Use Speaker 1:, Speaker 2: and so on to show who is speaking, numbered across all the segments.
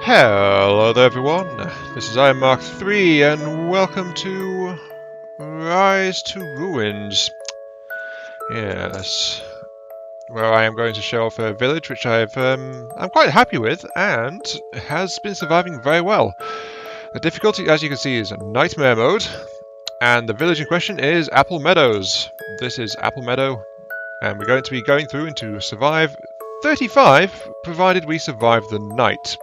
Speaker 1: Hello there everyone, this is I Mark III and welcome to Rise to Ruins. Yes, where I am going to show off a village which I'm quite happy with and has been surviving very well. The difficulty, as you can see, is Nightmare mode, and the village in question is Applemeadows. This is Applemeadow, and we're going to be going through into survive 35, provided we survive the night.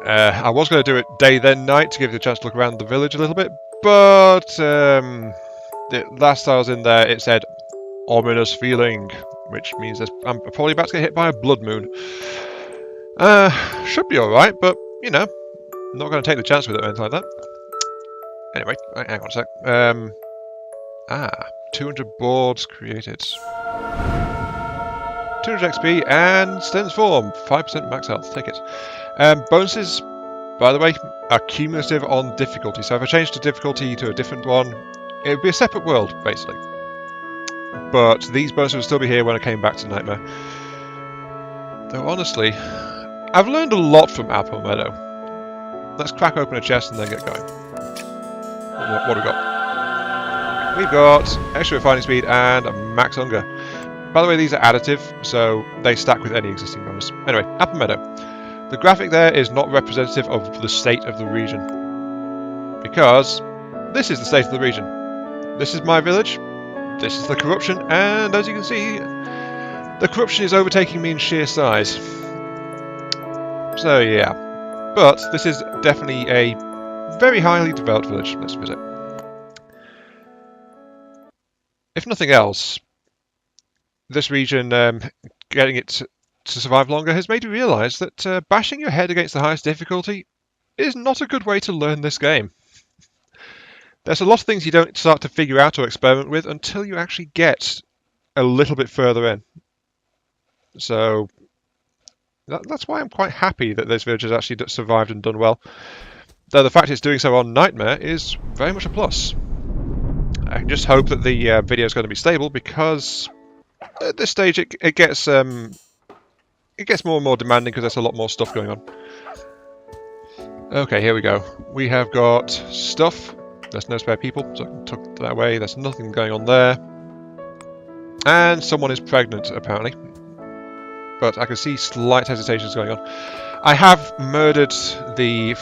Speaker 1: I was going to do it day then night to give you a chance to look around the village a little bit, but last time I was in there it said ominous feeling, which means I'm probably about to get hit by a blood moon. Should be alright, but you know, not going to take the chance with it or anything like that. Anyway, hang on a sec. 200 boards created. 200 XP and Sten's form, 5% max health, take it. Bonuses, by the way, are cumulative on difficulty, so if I change the difficulty to a different one, it would be a separate world, basically. But these bonuses will still be here when I came back to Nightmare. Though honestly, I've learned a lot from Applemeadow. Let's crack open a chest and then get going. What do we got? We've got extra refining speed and a max hunger. By the way, these are additive, so they stack with any existing bonus. Anyway, Applemeadow. The graphic there is not representative of the state of the region, because this is the state of the region. This is my village, this is the corruption, and as you can see, the corruption is overtaking me in sheer size. So yeah, but this is definitely a very highly developed village. Let's visit. If nothing else, this region, getting it to survive longer has made you realise that bashing your head against the highest difficulty is not a good way to learn this game. There's a lot of things you don't start to figure out or experiment with until you actually get a little bit further in. So that's why I'm quite happy that this village has actually survived and done well. Though the fact it's doing so on Nightmare is very much a plus. I can just hope that the video is going to be stable, because at this stage it gets more and more demanding because there's a lot more stuff going on. Okay, here we go. We have got stuff. There's no spare people, so I can tuck that away. There's nothing going on there. And someone is pregnant, apparently. But I can see slight hesitations going on. I have murdered the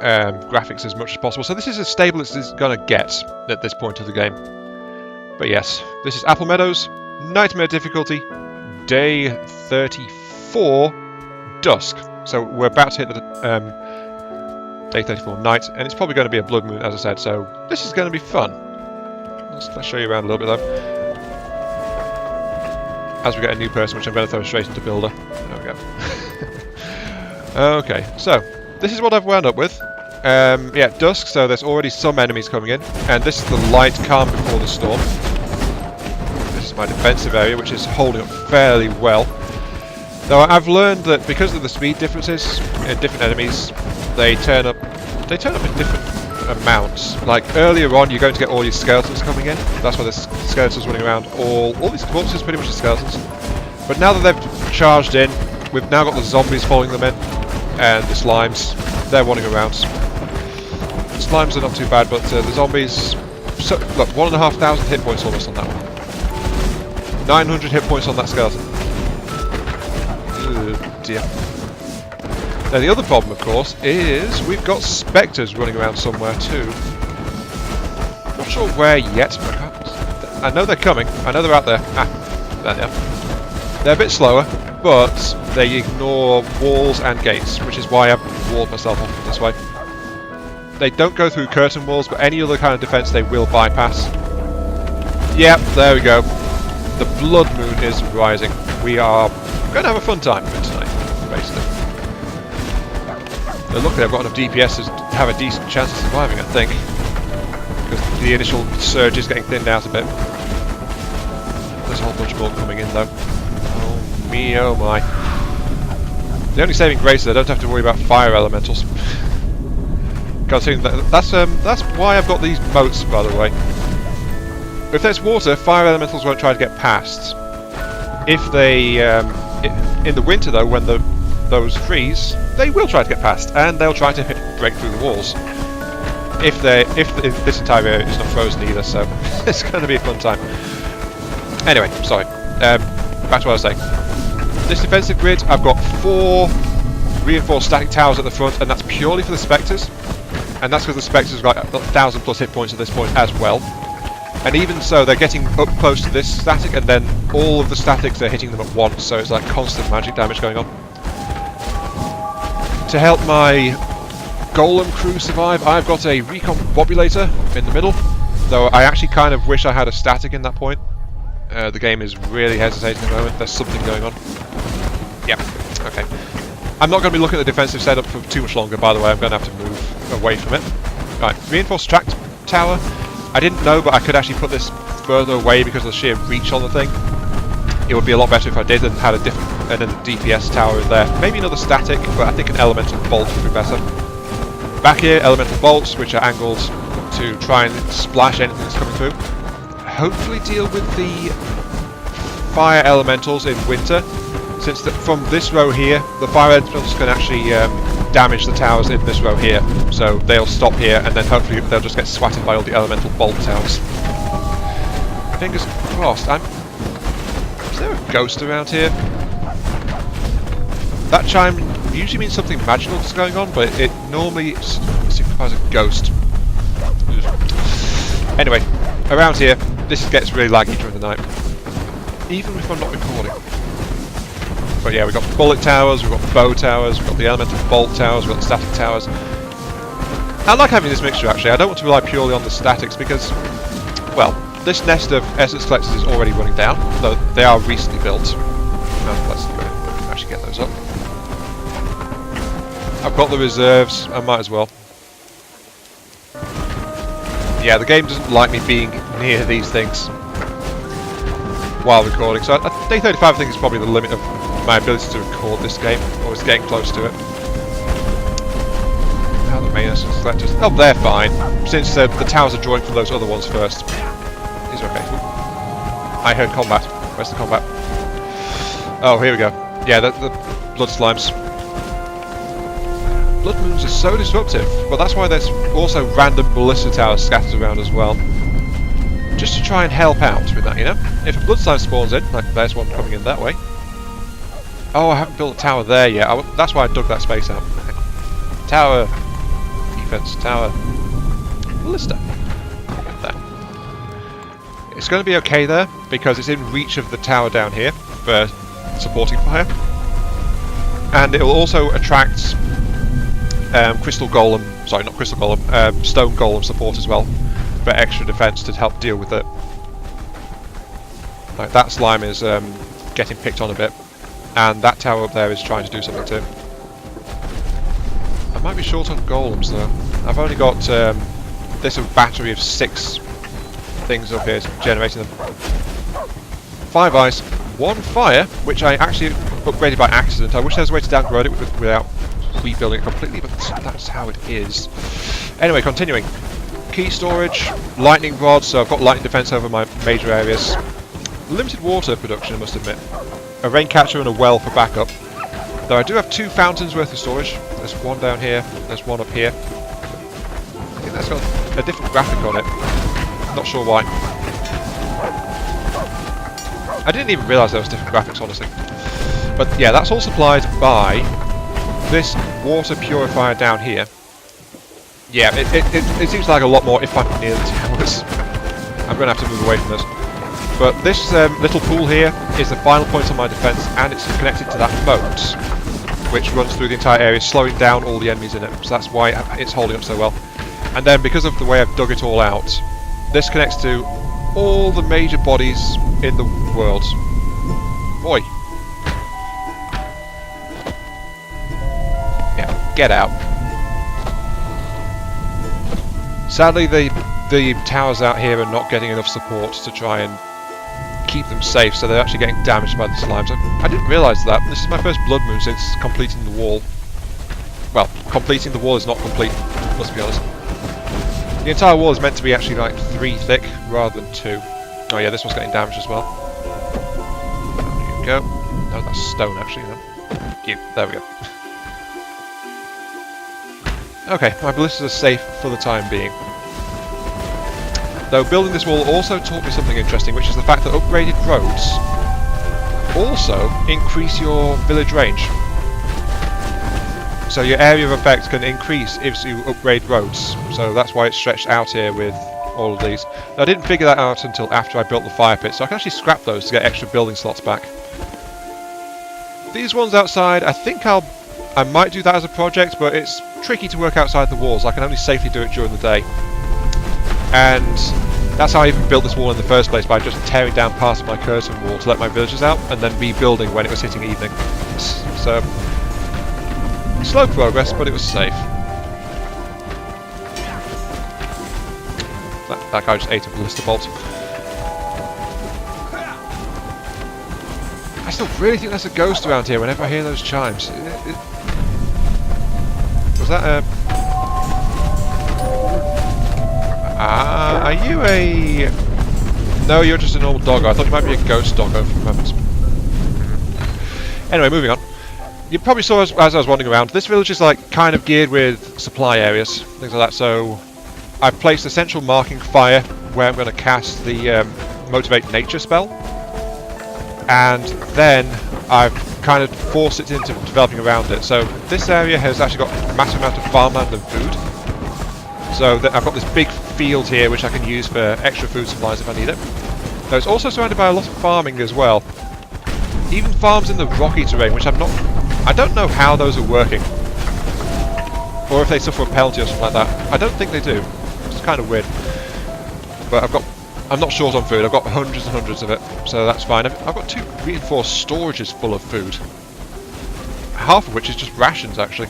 Speaker 1: graphics as much as possible, so this is as stable as it's going to get at this point of the game. But yes, this is Applemeadows, Nightmare difficulty, day 34, dusk. So we're about to hit the day 34 night, and it's probably going to be a blood moon, as I said, so this is going to be fun. Let's show you around a little bit though. As we get a new person, which I'm going to throw straight into builder. There we go. Okay, so this is what I've wound up with. Yeah, dusk, so there's already some enemies coming in, and this is the light calm before the storm. This is my defensive area, which is holding up fairly well. Though I've learned that because of the speed differences in different enemies, they turn up in different amounts. Like earlier on, you're going to get all these skeletons coming in. That's why there's skeletons running around. All these corpses, pretty much the skeletons. But now that they've charged in, we've now got the zombies following them in, and the slimes. They're running around. The slimes are not too bad, but the zombies. So, look, 1,500 hit points almost on that one. 900 hit points on that skeleton. Oh dear. Now the other problem, of course, is we've got spectres running around somewhere too. Not sure where yet, but I know they're coming. I know they're out there. There they are. They're a bit slower, but they ignore walls and gates, which is why I've walled myself off this way. They don't go through curtain walls, but any other kind of defense they will bypass. Yep, there we go. The blood moon is rising. We are going to have a fun time with it tonight, basically. But luckily I've got enough DPS to have a decent chance of surviving, I think. Because the initial surge is getting thinned out a bit. There's a whole bunch more coming in though. Oh me, oh my. The only saving grace is I don't have to worry about fire elementals. That's why I've got these moats, by the way. If there's water, fire elementals won't try to get past. If they, in the winter though, when the those freeze, they will try to get past, and they'll try to break through the walls. If this entire area is not frozen either, so it's going to be a fun time. Anyway, sorry. Back to what I was saying. This defensive grid, I've got 4 reinforced static towers at the front, and that's purely for the Spectres. And that's because the Spectres have got 1,000 plus hit points at this point as well. And even so, they're getting up close to this static, and then all of the statics are hitting them at once, so it's like constant magic damage going on. To help my Golem crew survive, I've got a recon bobulator in the middle, though I actually kind of wish I had a static in that point. The game is really hesitating at the moment. There's something going on. Yeah, okay. I'm not going to be looking at the defensive setup for too much longer, by the way. I'm going to have to move away from it. Right, reinforced track tower. I didn't know, but I could actually put this further away because of the sheer reach on the thing. It would be a lot better if I did and had a different DPS tower in there. Maybe another static, but I think an elemental bolt would be better. Back here, elemental bolts, which are angled to try and splash anything that's coming through. Hopefully deal with the fire elementals in winter, since from this row here, the fire elementals can actually damage the towers in this row here. So they'll stop here, and then hopefully they'll just get swatted by all the elemental bolt towers. Fingers crossed. Is there a ghost around here? That chime usually means something magical is going on, but it normally signifies a ghost. Anyway, around here, this gets really laggy during the night, even if I'm not recording. But yeah, we've got bullet towers, we've got bow towers, we've got the elemental bolt towers, we've got the static towers. I like having this mixture actually. I don't want to rely purely on the statics because, well, this nest of essence collectors is already running down, though they are recently built. Let's see if we can actually get those up. I've got the reserves, I might as well. Yeah, the game doesn't like me being near these things while recording, so day 35 I think is probably the limit of my ability to record this game, or it's getting close to it. How are the main essence collectors? Oh, they're fine, since the towers are drawing from those other ones first. These are okay. I heard combat. Where's the combat? Oh, here we go. Yeah, the blood slimes. Blood moons are so disruptive, but that's why there's also random ballista towers scattered around as well. Just to try and help out with that, you know? If a blood slime spawns in, like there's one coming in that way. Oh, I haven't built a tower there yet. That's why I dug that space out. Tower. Defense. Tower. Ballista. There. It's going to be okay there, because it's in reach of the tower down here for supporting fire. And it will also attract crystal golem, sorry, not crystal golem, stone golem support as well, for extra defense to help deal with it. Right, that slime is getting picked on a bit, and that tower up there is trying to do something too. I might be short on golems though. I've only got this battery of 6 things up here generating them. 5 ice, 1 fire, which I actually upgraded by accident. I wish there was a way to downgrade it without rebuilding it completely, but that's how it is. Anyway, continuing. Key storage, lightning rod, so I've got lightning defense over my major areas. Limited water production, I must admit. A rain catcher and a well for backup. Though I do have 2 fountains worth of storage. There's one down here, there's one up here. I think that's got a different graphic on it. Not sure why. I didn't even realise there was different graphics, honestly. But yeah, that's all supplied by this water purifier down here. Yeah, it seems like a lot more if I'm near the towers. I'm going to have to move away from this. But this little pool here is the final point on my defence, and it's connected to that moat, which runs through the entire area, slowing down all the enemies in it. So that's why it's holding up so well. And then, because of the way I've dug it all out, this connects to all the major bodies in the world. Boy. Yeah, get out. Sadly, the towers out here are not getting enough support to try and keep them safe, so they're actually getting damaged by the slimes. I didn't realise that. This is my first blood moon since completing the wall. Well, completing the wall is not complete, let's be honest. The entire wall is meant to be actually like 3 thick rather than 2. Oh yeah, this one's getting damaged as well. There you go. No, that's stone actually, no? you. There we go. Okay, my ballistas are safe for the time being. Though building this wall also taught me something interesting, which is the fact that upgraded roads also increase your village range. So your area of effect can increase if you upgrade roads. So that's why it's stretched out here with all of these. Now, I didn't figure that out until after I built the fire pit, so I can actually scrap those to get extra building slots back. These ones outside, I think I might do that as a project, but it's tricky to work outside the walls. I can only safely do it during the day. And that's how I even built this wall in the first place, by just tearing down parts of my curtain wall to let my villagers out, and then rebuilding when it was hitting evening. So, slow progress, but it was safe. That guy just ate a ballista bolt. I still really think there's a ghost around here whenever I hear those chimes. Was that a... are you a... No, you're just a normal doggo. I thought you might be a ghost doggo for a moment. Anyway, moving on. You probably saw as I was wandering around, this village is like kind of geared with supply areas, things like that, so I've placed a central marking fire where I'm going to cast the Motivate Nature spell, and then I've kind of forced it into developing around it. So this area has actually got a massive amount of farmland and food, so that I've got this big field here which I can use for extra food supplies if I need it. Now it's also surrounded by a lot of farming as well, even farms in the rocky terrain, which I don't know how those are working, or if they suffer a penalty or something like that. I don't think they do. It's kind of weird. But I'm not short on food. I've got hundreds and hundreds of it, so that's fine. I've got 2 reinforced storages full of food, half of which is just rations actually.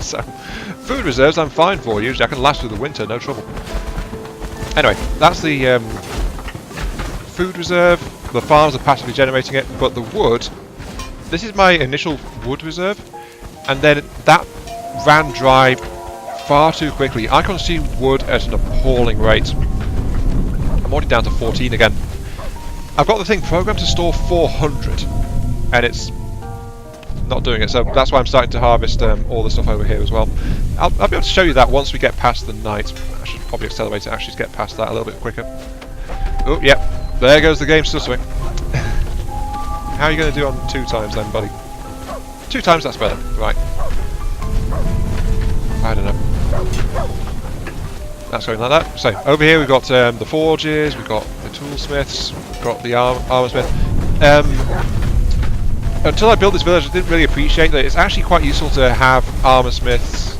Speaker 1: So food reserves I'm fine for. Usually I can last through the winter, no trouble. Anyway, that's the food reserve. The farms are passively generating it, but the wood, this is my initial wood reserve, and then that ran dry far too quickly. I consumed wood at an appalling rate. I'm already down to 14 again. I've got the thing programmed to store 400, and it's not doing it, so that's why I'm starting to harvest all the stuff over here as well. I'll be able to show you that once we get past the night. I should probably accelerate it actually to get past that a little bit quicker. Oh, yep, there goes the game stuttering. How are you going to do on 2 times then, buddy? 2 times, that's better. Right. I don't know. That's going like that. So, over here we've got the forges, we've got the toolsmiths, we've got the armorsmith. Until I built this village, I didn't really appreciate that it's actually quite useful to have armorsmiths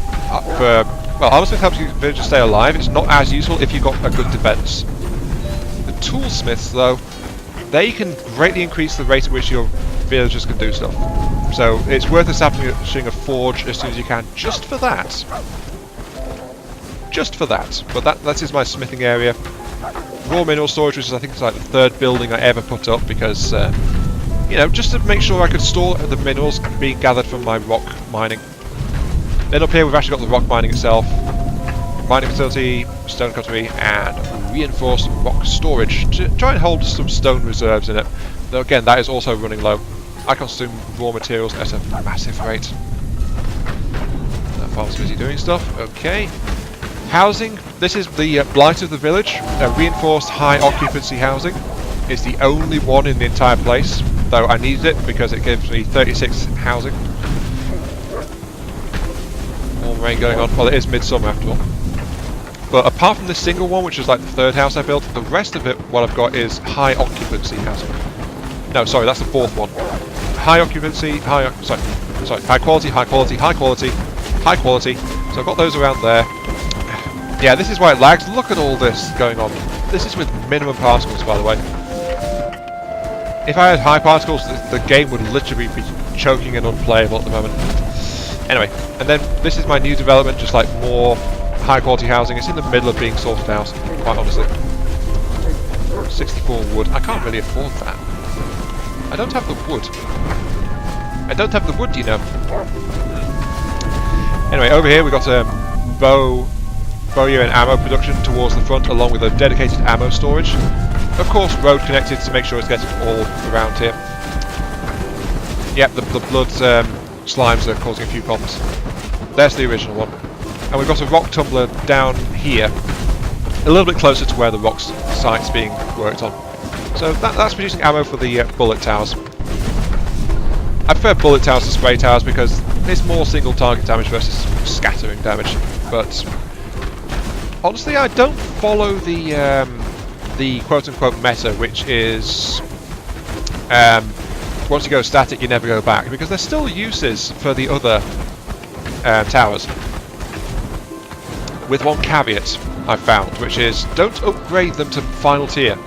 Speaker 1: for... Well, armorsmith helps your villagers stay alive. It's not as useful if you've got a good defense. The toolsmiths, though, they can greatly increase the rate at which your villagers can do stuff. So it's worth establishing a forge as soon as you can, just for that. Just for that. But that is my smithing area. Raw mineral storage, which is I think it's like the 3rd building I ever put up, because you know, just to make sure I could store the minerals being gathered from my rock mining. Then up here we've actually got the rock mining itself, mining facility, stone cuttery, and reinforced rock storage to try and hold some stone reserves in it. Though again, that is also running low. I consume raw materials at a massive rate. That farm's busy doing stuff. Okay. Housing. This is the blight of the village. Reinforced high occupancy housing. It's the only one in the entire place, though I needed it because it gives me 36 housing. More rain going on. Well, it is midsummer after all. But apart from this single one, which is like the 3rd house I built, the rest of it, what I've got is high occupancy housing. No, sorry, that's the 4th one. High occupancy, high quality, high quality, high quality, high quality. So I've got those around there. Yeah, this is why it lags. Look at all this going on. This is with minimum particles, by the way. If I had high particles, the game would literally be choking and unplayable at the moment. Anyway, and then this is my new development, just like more high quality housing. It's in the middle of being sorted out, quite honestly. 64 wood. I can't really afford that. I don't have the wood. I don't have the wood, you know. Anyway, over here we've got bow and ammo production towards the front, along with a dedicated ammo storage. Of course, road connected to make sure it's getting all around here. Yep, the blood slimes are causing a few problems. There's the original one. And we've got a rock tumbler down here, a little bit closer to where the rock site's being worked on. So that's producing ammo for the bullet towers. I prefer bullet towers to spray towers because it's more single target damage versus scattering damage. But honestly, I don't follow the quote-unquote meta, which is once you go static, you never go back, because there's still uses for the other towers. With one caveat I've found, which is don't upgrade them to final tier.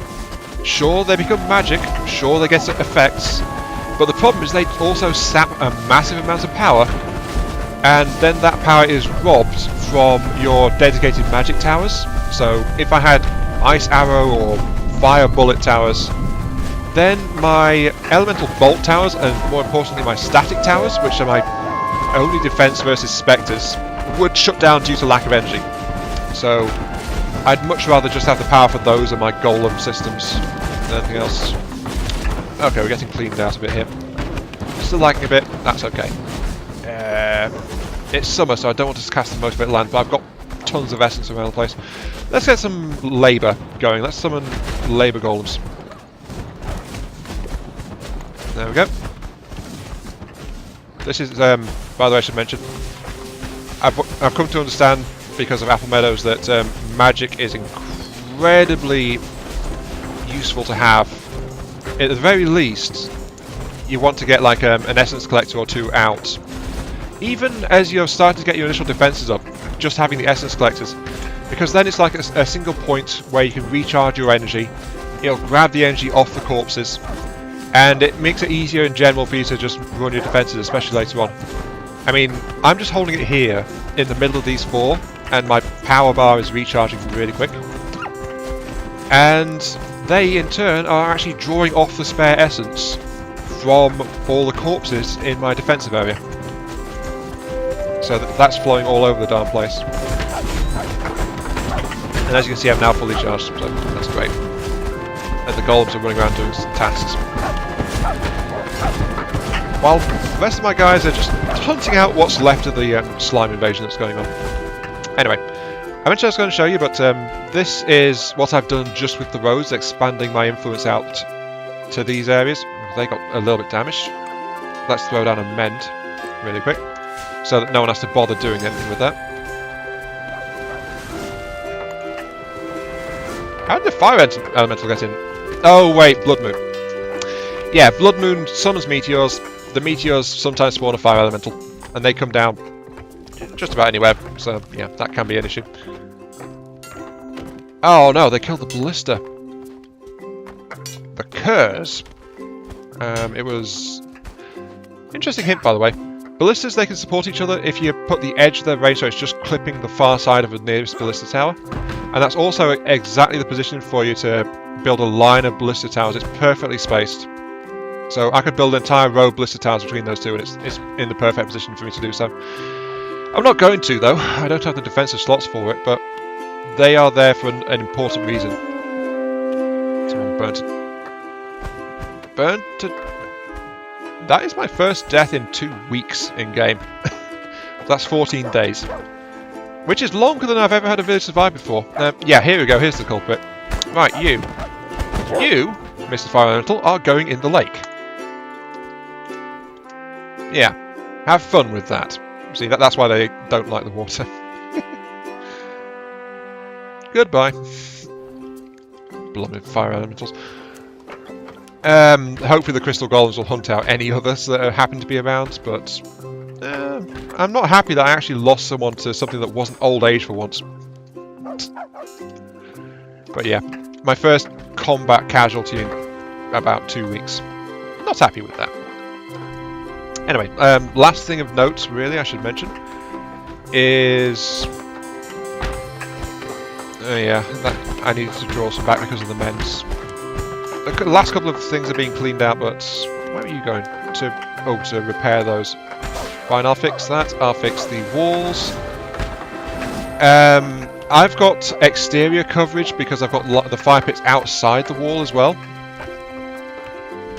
Speaker 1: Sure, they become magic, sure they get effects, but the problem is they also sap a massive amount of power, and then that power is robbed from your dedicated magic towers. So if I had ice arrow or fire bullet towers, then my elemental bolt towers, and more importantly my static towers, which are my only defense versus spectres, would shut down due to lack of energy. So I'd much rather just have the power for those and my golem systems than anything else. Okay, we're getting cleaned out a bit here. Still lagging a bit, that's okay. It's summer, so I don't want to cast the most bit of land, but I've got tons of essence around the place. Let's get some labour going. Let's summon labour golems. There we go. This is, by the way, I should mention, I've come to understand, because of Applemeadows, that magic is incredibly useful to have. At the very least, you want to get like an essence collector or two out. Even as you're starting to get your initial defences up, just having the essence collectors, because then it's like a single point where you can recharge your energy, it'll grab the energy off the corpses, and it makes it easier in general for you to just run your defences, especially later on. I mean, I'm just holding it here in the middle of these four, and my power bar is recharging really quick. And they, in turn, are actually drawing off the spare essence from all the corpses in my defensive area. So that's flowing all over the darn place. And as you can see, I'm now fully charged, so that's great. And the golems are running around doing some tasks. While the rest of my guys are just hunting out what's left of the slime invasion that's going on. Anyway, I mentioned I was going to show you, but this is what I've done just with the roads, expanding my influence out to these areas. They got a little bit damaged. Let's throw down a mend really quick, so that no one has to bother doing anything with that. How did the fire elemental get in? Oh wait, Blood Moon. Yeah, Blood Moon summons meteors. The meteors sometimes spawn a fire elemental, and they come down just about anywhere, so yeah, that can be an issue. Oh no, they killed the ballista. The Curse. It was... Interesting hint, by the way. Ballistas, they can support each other if you put the edge of their range so it's just clipping the far side of the nearest ballista tower. And that's also exactly the position for you to build a line of ballista towers. It's perfectly spaced. So I could build an entire row of ballista towers between those two, and it's in the perfect position for me to do so. I'm not going to, though. I don't have the defensive slots for it, but they are there for an important reason. Someone burnt it. Burnt to... That is my first death in 2 weeks in-game. That's 14 days. Which is longer than I've ever had a village survive before. Yeah, here we go. Here's the culprit. Right, you, Mr. Fire Elemental, are going in the lake. Yeah, have fun with that. See, that's why they don't like the water. Goodbye. Beloved Fire Elementals. Hopefully the Crystal Golems will hunt out any others that happen to be around, but I'm not happy that I actually lost someone to something that wasn't old age for once. But yeah, my first combat casualty in about 2 weeks. Not happy with that. Anyway, last thing of note, really, I should mention, is... yeah, I needed to draw some back because of the mends. The last couple of things are being cleaned out, but where are you going? To repair those. Fine, I'll fix that. I'll fix the walls. I've got exterior coverage because I've got the fire pits outside the wall as well.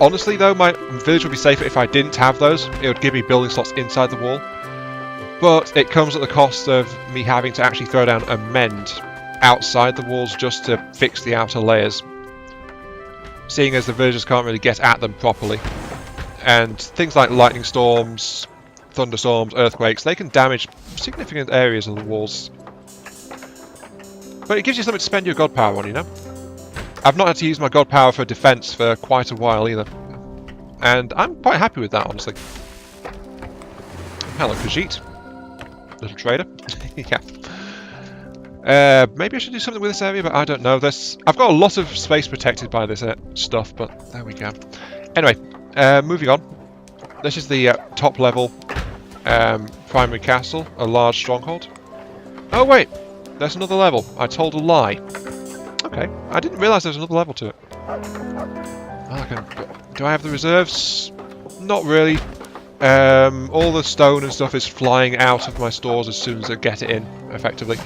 Speaker 1: Honestly though, my village would be safer if I didn't have those. It would give me building slots inside the wall. But it comes at the cost of me having to actually throw down a mend outside the walls just to fix the outer layers. Seeing as the villagers can't really get at them properly. And things like lightning storms, thunderstorms, earthquakes, they can damage significant areas of the walls. But it gives you something to spend your god power on, you know? I've not had to use my god power for defense for quite a while either. And I'm quite happy with that, honestly. Hello, Khajiit. Little trader. Yeah. Maybe I should do something with this area, but I don't know. I've got a lot of space protected by this stuff, but there we go. Anyway, moving on. This is the top level primary castle, a large stronghold. Oh wait, there's another level. I told a lie. Okay, I didn't realise there was another level to it. Do I have the reserves? Not really. All the stone and stuff is flying out of my stores as soon as I get it in, effectively.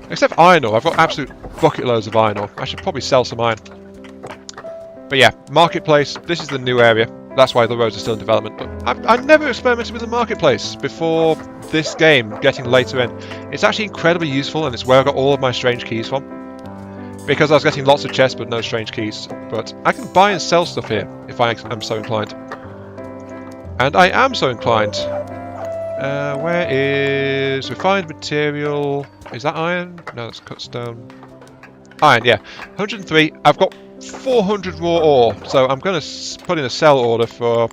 Speaker 1: Except iron ore. I've got absolute bucket loads of iron ore. I should probably sell some iron. But yeah, marketplace. This is the new area. That's why the roads are still in development. But I've never experimented with the marketplace before this game, getting later in. It's actually incredibly useful, and it's where I got all of my strange keys from. Because I was getting lots of chests but no strange keys. But I can buy and sell stuff here if I am so inclined. And I am so inclined. Where is refined material? Is that iron? No, that's cut stone. Iron, yeah. 103. I've got 400 raw ore, so I'm going to put in a sell order for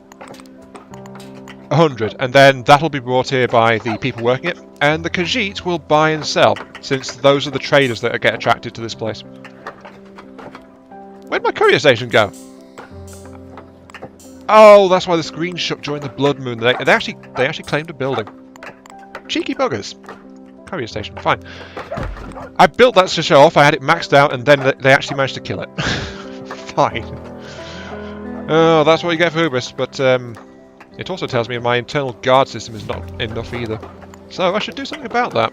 Speaker 1: 100, and then that'll be brought here by the people working it, and the Khajiit will buy and sell, since those are the traders that get attracted to this place. Where'd my courier station go? Oh, that's why the screen shook during the blood moon. They actually claimed a building. Cheeky buggers. Courier station, fine. I built that to show off. I had it maxed out, and then they actually managed to kill it. Fine. Oh, that's what you get for hubris. But it also tells me my internal guard system is not enough either. So I should do something about that.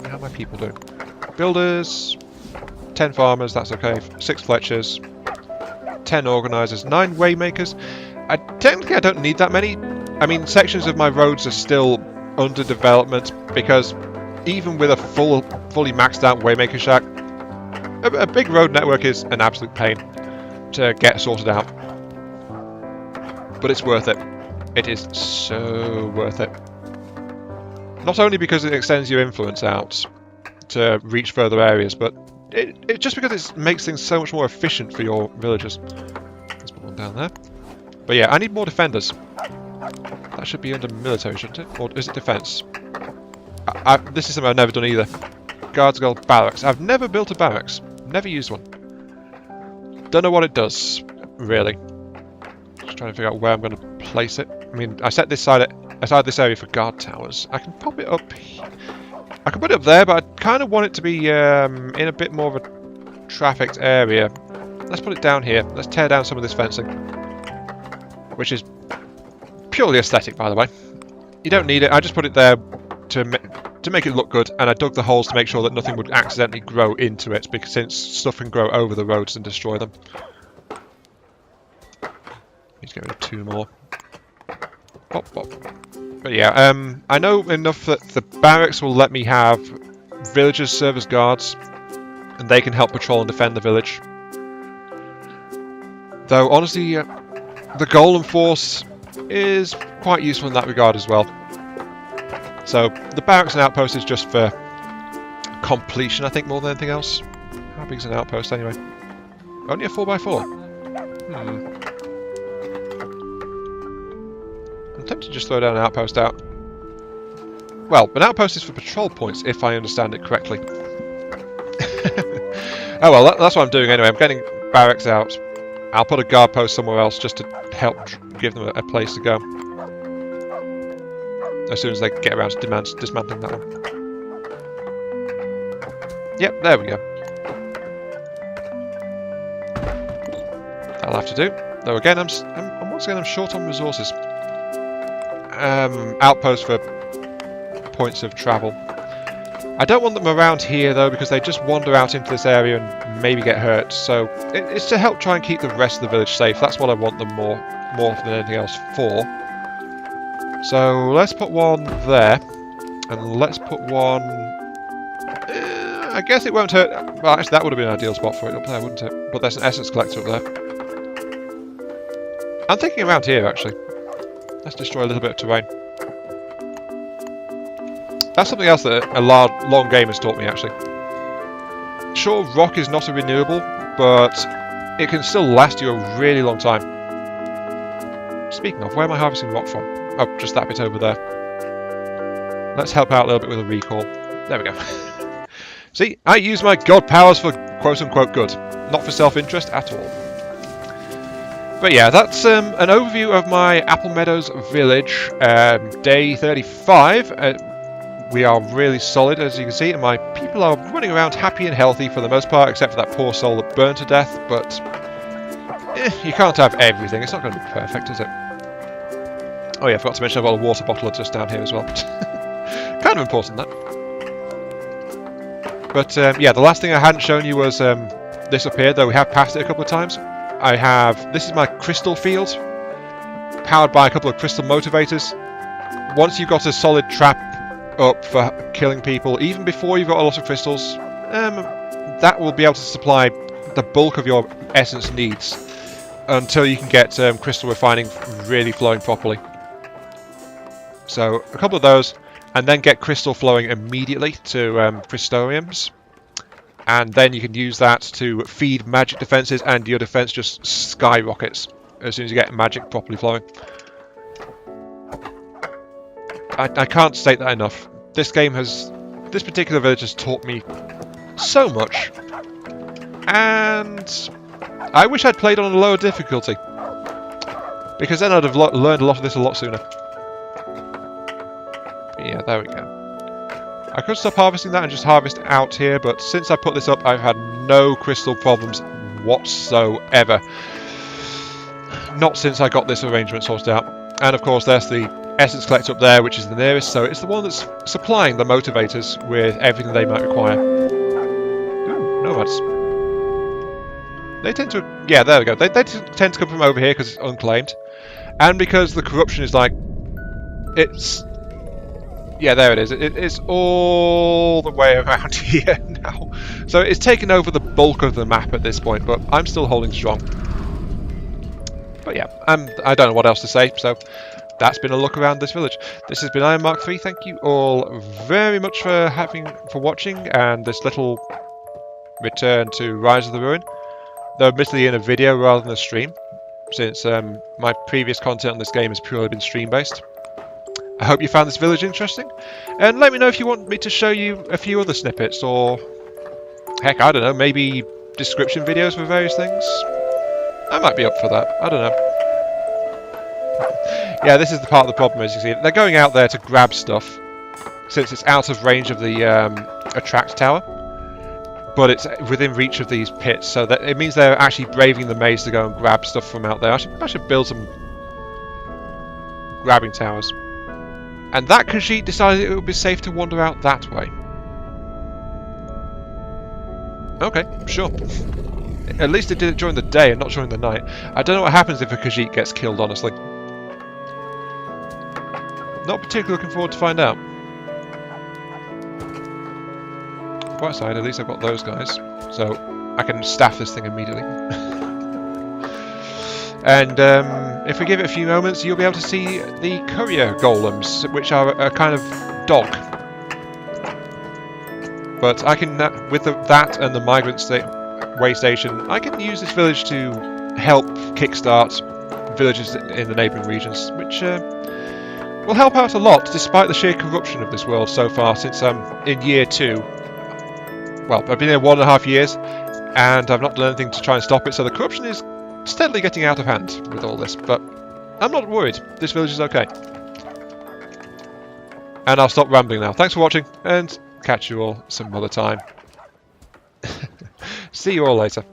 Speaker 1: How are my people doing? Builders, 10 farmers. That's okay. 6 Fletchers. 10 organisers, 9 waymakers. Technically I don't need that many. I mean, sections of my roads are still under development because even with a fully maxed out waymaker shack, a big road network is an absolute pain to get sorted out. But it's worth it. It is so worth it. Not only because it extends your influence out to reach further areas, but it just because it makes things so much more efficient for your villagers. Let's put one down there. But yeah, I need more defenders. That should be under military, shouldn't it? Or is it defense? This is something I've never done either. Guards Guild barracks. I've never built a barracks. Never used one. Don't know what it does, really. Just trying to figure out where I'm going to place it. I mean, I set this side aside this area for guard towers. I can pop it up here. I can put it up there, but I kind of want it to be in a bit more of a trafficked area. Let's put it down here. Let's tear down some of this fencing. Which is purely aesthetic, by the way. You don't need it. I just put it there to make it look good, and I dug the holes to make sure that nothing would accidentally grow into it, because since stuff can grow over the roads and destroy them. Need to get rid of 2 more. Pop, pop. But yeah, I know enough that the barracks will let me have villagers serve as guards, and they can help patrol and defend the village. Though, honestly, the Golem Force is quite useful in that regard as well. So, the barracks and outpost is just for completion, I think, more than anything else. How big is an outpost, anyway? Only a 4x4. I'm tempted to just throw down an outpost out. Well, an outpost is for patrol points, if I understand it correctly. Oh well, that's what I'm doing anyway. I'm getting barracks out. I'll put a guard post somewhere else just to help give them a place to go. As soon as they get around to dismantling that one. Yep, there we go. That'll have to do. Though again, once again I'm short on resources. Outposts for points of travel. I don't want them around here though, because they just wander out into this area and maybe get hurt. So it's to help try and keep the rest of the village safe. That's what I want them more than anything else for. So let's put one there, and let's put one... I guess it won't hurt. Well, actually, that would have been an ideal spot for it up there, wouldn't it? But there's an essence collector up there. I'm thinking around here, actually. Let's destroy a little bit of terrain. That's something else that a long game has taught me, actually. Sure, rock is not a renewable, but it can still last you a really long time. Speaking of, where am I harvesting rock from? Oh, just that bit over there. Let's help out a little bit with a recall. There we go. See, I use my god powers for quote-unquote good, not for self-interest at all. But yeah, that's an overview of my Applemeadows village, day 35. We are really solid, as you can see, and my people are running around happy and healthy for the most part, except for that poor soul that burned to death, but you can't have everything. It's not going to be perfect, is it? Oh yeah, I forgot to mention I've got a water bottle just down here as well. Kind of important, that. But yeah, the last thing I hadn't shown you was this up here, though we have passed it a couple of times. This is my crystal field, powered by a couple of crystal motivators. Once you've got a solid trap up for killing people, even before you've got a lot of crystals, that will be able to supply the bulk of your essence needs until you can get crystal refining really flowing properly. So a couple of those, and then get crystal flowing immediately to crystariums, and then you can use that to feed magic defenses, and your defense just skyrockets as soon as you get magic properly flowing. I can't state that enough. This particular village has taught me so much, and I wish I'd played on a lower difficulty, because then I'd have learned a lot of this a lot sooner. Yeah, there we go. I could stop harvesting that and just harvest out here, but since I put this up, I've had no crystal problems whatsoever. Not since I got this arrangement sorted out. And of course, there's the essence collector up there, which is the nearest, so it's the one that's supplying the motivators with everything they might require. Ooh, nomads. They tend to... yeah, there we go. They tend to come from over here because it's unclaimed. And because the corruption is like... it's... yeah, there it is. It's all the way around here now. So it's taken over the bulk of the map at this point, but I'm still holding strong. But yeah, I don't know what else to say, so that's been a look around this village. This has been Iron Mark 3. Thank you all very much for watching, and this little return to Rise of the Ruin. Though admittedly in a video rather than a stream, since my previous content on this game has purely been stream-based. I hope you found this village interesting, and let me know if you want me to show you a few other snippets, or heck, I don't know, maybe description videos for various things. I might be up for that, I don't know. Yeah, this is the part of the problem, as you see. They're going out there to grab stuff, since it's out of range of the attract tower, but it's within reach of these pits, so that it means they're actually braving the maze to go and grab stuff from out there. I should build some grabbing towers. And that Khajiit decided it would be safe to wander out that way. Okay, sure. At least it did it during the day and not during the night. I don't know what happens if a Khajiit gets killed, honestly. Not particularly looking forward to find out. Bright side, at least I've got those guys. So I can staff this thing immediately. And if we give it a few moments, you'll be able to see the courier golems, which are a kind of dog. But I can, with that and the migrant way station, I can use this village to help kickstart villages in the neighbouring regions, which will help out a lot, despite the sheer corruption of this world so far, since I'm in year 2. Well, I've been here 1.5 years, and I've not done anything to try and stop it, so the corruption is steadily getting out of hand with all this, but I'm not worried. This village is okay. And I'll stop rambling now. Thanks for watching, and catch you all some other time. See you all later.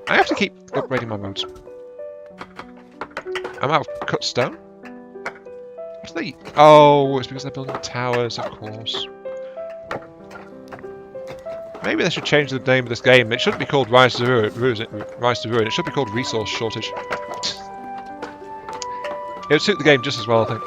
Speaker 1: I have to keep upgrading my modes. I'm out of cut stone? What are they? Oh, it's because they're building towers, of course. Maybe they should change the name of this game. It shouldn't be called Rise to Ruin. It should be called Resource Shortage. It would suit the game just as well, I think.